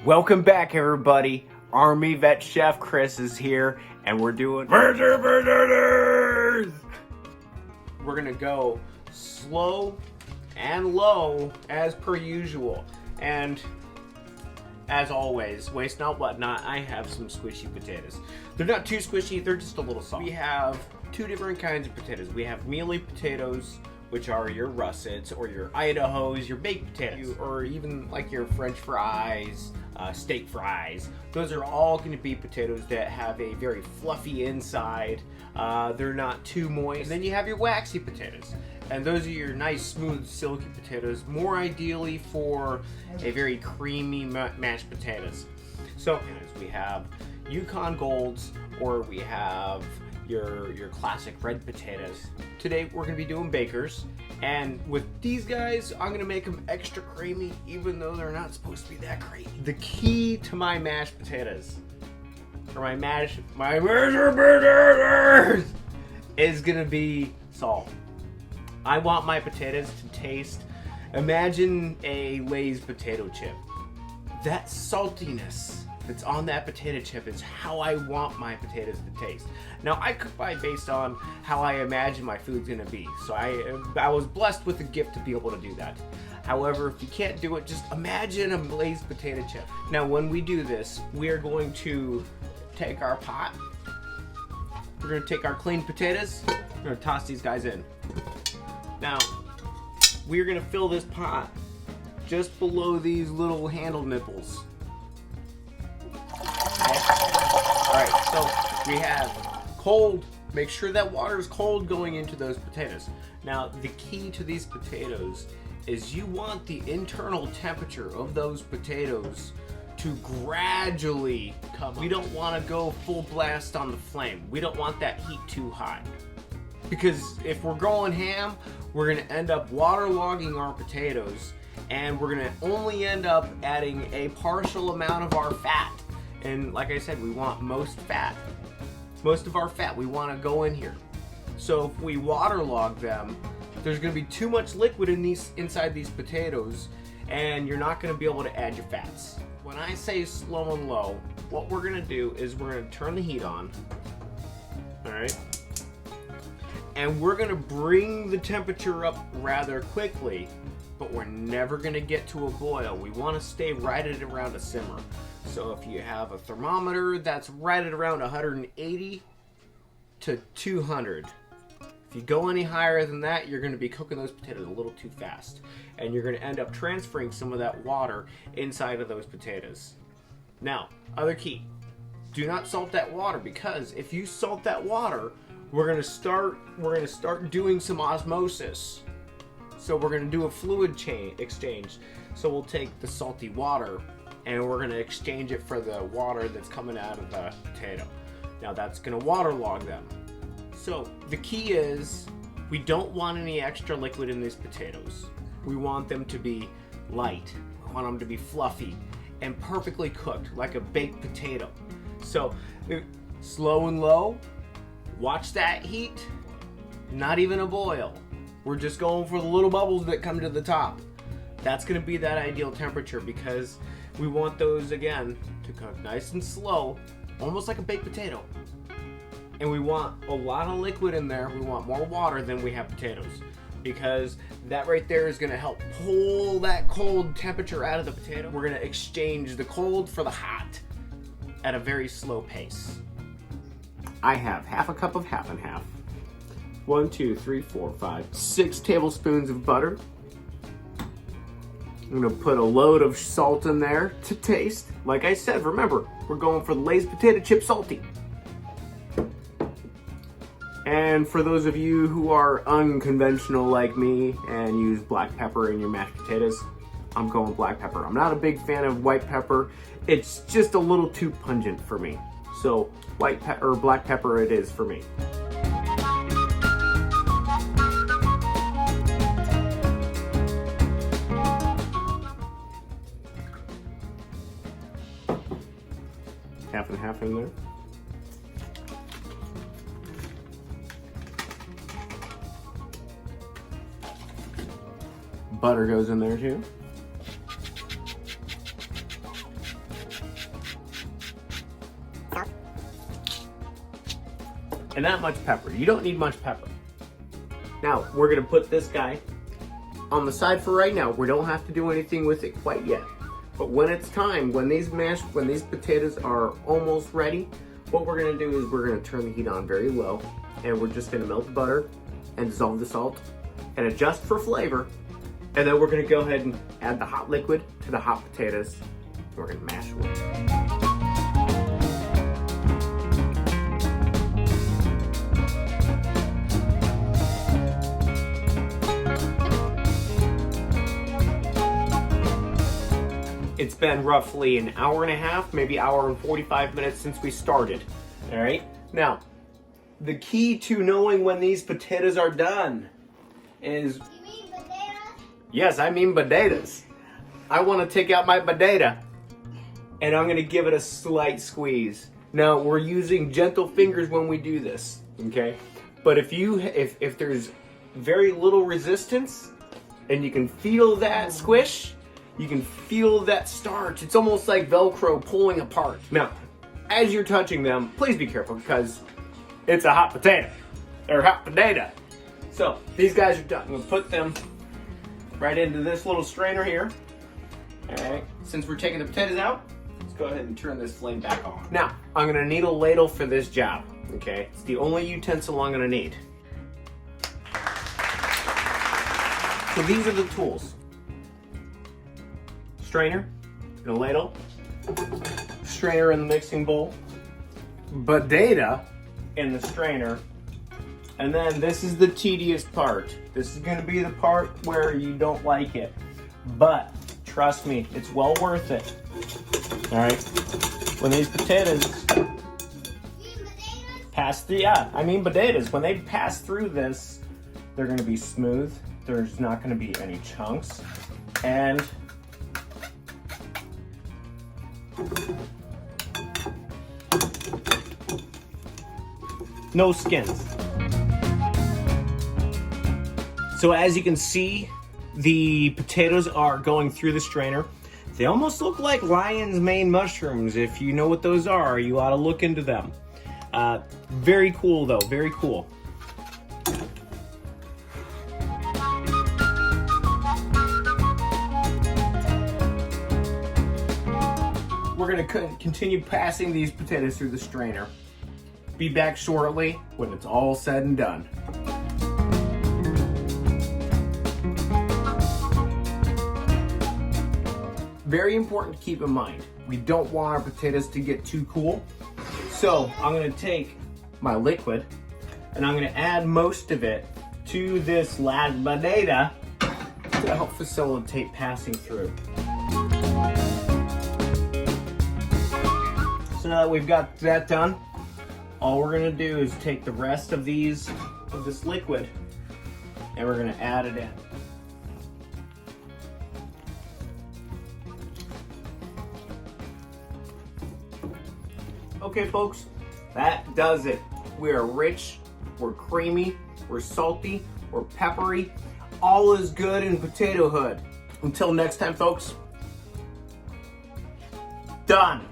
Welcome back, everybody. Armyvet Chef Chris is here, and we're doing mersherdperderders. We're gonna go slow and low as per usual, and as always, waste not, what not. I have some squishy potatoes. They're not too squishy; they're just a little soft. We have two different kinds of potatoes. We have mealy potatoes, which are your russets or your Idahos, your baked potatoes, or even like your French fries, steak fries. Those are all going to be potatoes that have a very fluffy inside. They're not too moist. And then you have your waxy potatoes. And those are your nice, smooth, silky potatoes, more ideally for a very creamy mashed potatoes. So we have Yukon Golds, or we have your classic red potatoes. Today we're gonna be doing bakers, and with these guys I'm gonna make them extra creamy even though they're not supposed to be that creamy. The key to my mashed potatoes, or my mersherdperderders, is gonna be salt. I want my potatoes to taste, imagine a Lay's potato chip. That saltiness that's on that potato chip is how I want my potatoes to taste. Now, I cook based on how I imagine my food's gonna be. So I was blessed with the gift to be able to do that. However, if you can't do it, just imagine a Lay's potato chip. Now, when we do this, we are going to take our pot. We're gonna take our clean potatoes. We're gonna toss these guys in. Now, we're gonna fill this pot just below these little handle nipples. Alright, so we have cold. Make sure that water is cold going into those potatoes. Now, the key to these potatoes is you want the internal temperature of those potatoes to gradually come up. We don't want to go full blast on the flame. We don't want that heat too high. Because if we're going ham, we're going to end up waterlogging our potatoes, and we're going to only end up adding a partial amount of our fat. And like I said, we want most fat. Most of our fat we want to go in here. So if we waterlog them, there's going to be too much liquid inside these potatoes, and you're not going to be able to add your fats. When I say slow and low, what we're going to do is we're going to turn the heat on. Alright? And we're going to bring the temperature up rather quickly, but we're never going to get to a boil. We want to stay right at around a simmer. So if you have a thermometer, that's right at around 180 to 200. If you go any higher than that, you're going to be cooking those potatoes a little too fast, and you're going to end up transferring some of that water inside of those potatoes. Now, other key, do not salt that water, because if you salt that water, we're going to start doing some osmosis. So we're going to do a fluid exchange. So we'll take the salty water and we're going to exchange it for the water that's coming out of the potato. Now that's going to waterlog them. So the key is, we don't want any extra liquid in these potatoes. We want them to be light. We want them to be fluffy and perfectly cooked, like a baked potato. So slow and low. Watch that heat. Not even a boil. We're just going for the little bubbles that come to the top. That's going to be that ideal temperature, because we want those, again, to cook nice and slow, almost like a baked potato. And we want a lot of liquid in there. We want more water than we have potatoes, because that right there is going to help pull that cold temperature out of the potato. We're going to exchange the cold for the hot at a very slow pace. I have half a cup of half and half. 1, 2, 3, 4, 5, 6 tablespoons of butter. I'm gonna put a load of salt in there to taste. Like I said, remember, we're going for the Lay's potato chip salty. And for those of you who are unconventional like me and use black pepper in your mashed potatoes, I'm going black pepper. I'm not a big fan of white pepper. It's just a little too pungent for me. So white pepper or black pepper it is for me. Half and half in there. Butter goes in there too. and not much pepper. You don't need much pepper. Now, we're gonna put this guy on the side for right now. We don't have to do anything with it quite yet. But when it's time, when these potatoes are almost ready, what we're gonna do is we're gonna turn the heat on very low, and we're just gonna melt the butter and dissolve the salt and adjust for flavor. And then we're gonna go ahead and add the hot liquid to the hot potatoes. We're gonna mash it. It's been roughly an hour and a half, maybe hour and 45 minutes since we started. All right, now, the key to knowing when these potatoes are done is... You mean badaydas? Yes, I mean badaydas. I want to take out my badayda, and I'm going to give it a slight squeeze. Now, we're using gentle fingers when we do this, okay? But if there's very little resistance, and you can feel that squish, you can feel that starch. It's almost like Velcro pulling apart. Now, as you're touching them, please be careful because it's a hot potato, or hot potato. So, these guys are done. I'm gonna put them right into this little strainer here. All right, since we're taking the potatoes out, let's go ahead and turn this flame back on. Now, I'm gonna need a ladle for this job, okay? It's the only utensil I'm gonna need. So these are the tools. Strainer and a ladle, strainer in the mixing bowl, badayda in the strainer, and then this is the tedious part. This is going to be the part where you don't like it, but trust me, it's well worth it. All right, when these potatoes pass through, badaydas, when they pass through this, they're going to be smooth. There's not going to be any chunks, and no skins. So as you can see, the potatoes are going through the strainer. They almost look like lion's mane mushrooms. If you know what those are, you ought to look into them. Very cool though, very cool. We're gonna continue passing these potatoes through the strainer. Be back shortly when it's all said and done. Very important to keep in mind, we don't want our potatoes to get too cool. So I'm gonna take my liquid and I'm gonna add most of it to this badayda to help facilitate passing through. So now that we've got that done, all we're gonna do is take the rest of this liquid and we're gonna add it in. Okay folks, that does it. We are rich, we're creamy, we're salty, we're peppery. All is good in potatohood. Until next time folks, done.